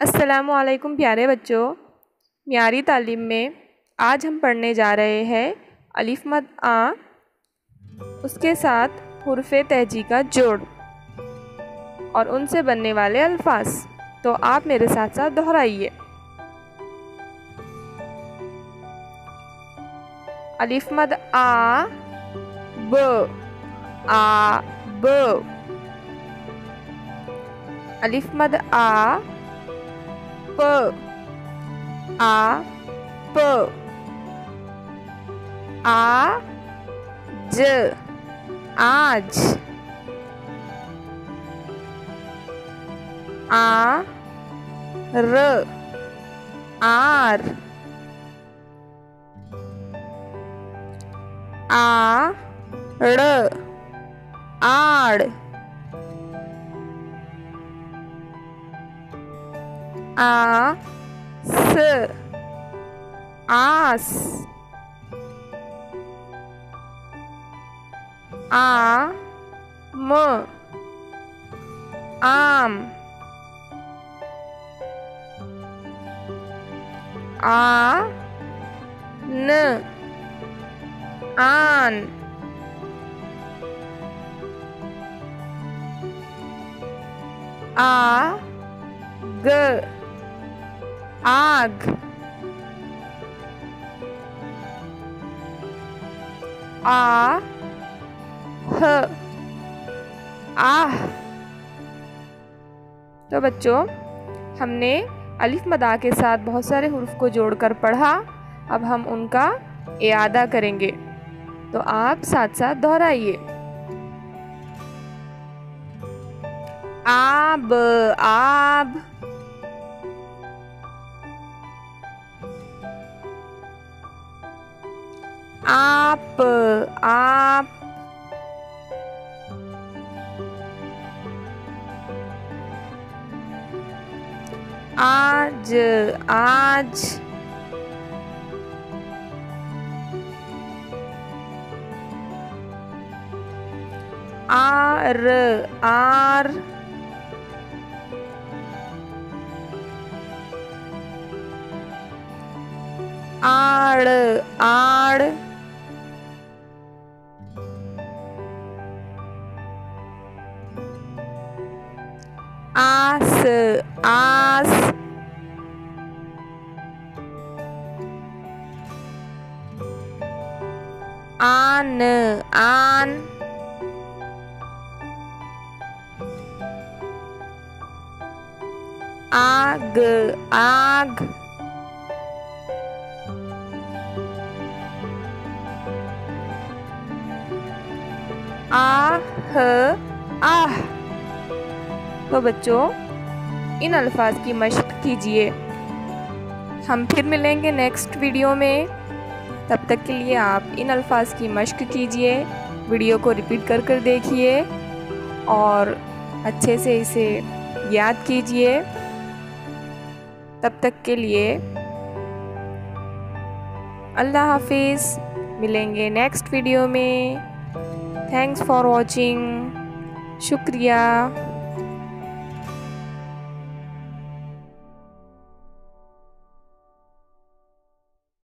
अस्सलामुअलैकुम प्यारे बच्चों, म्यारी तालीम में आज हम पढ़ने जा रहे हैं अलिफ मद आ, उसके साथ हुर्फ़े तहजी का जोड़ और उनसे बनने वाले अल्फाज। तो आप मेरे साथ साथ दोहराइए। अलिफ मद आ ब, आ ब। अलिफ मद आ प, आ प। आ ज, आज। आ र, आर। आ ड़, आड़। आ स, आस। आ म, आम। आ न, आन। आ ग, आग। आ ह, आह। तो बच्चों, हमने अलिफ मदा के साथ बहुत सारे हुर्फ को जोड़कर पढ़ा। अब हम उनका इयादा करेंगे, तो आप साथ साथ दोहराइए। आब, आब। आप, आप। आज, आज। आर, आर। आड़, आड़। आस, आस। आन, आन। आग, आग। आह, आह। तो बच्चों, इन अल्फाज की मशक कीजिए। हम फिर मिलेंगे नेक्स्ट वीडियो में। तब तक के लिए आप इन अल्फाज की मशक कीजिए, वीडियो को रिपीट कर कर देखिए और अच्छे से इसे याद कीजिए। तब तक के लिए अल्लाह हाफिज़। मिलेंगे नेक्स्ट वीडियो में। Thanks for watching. शुक्रिया।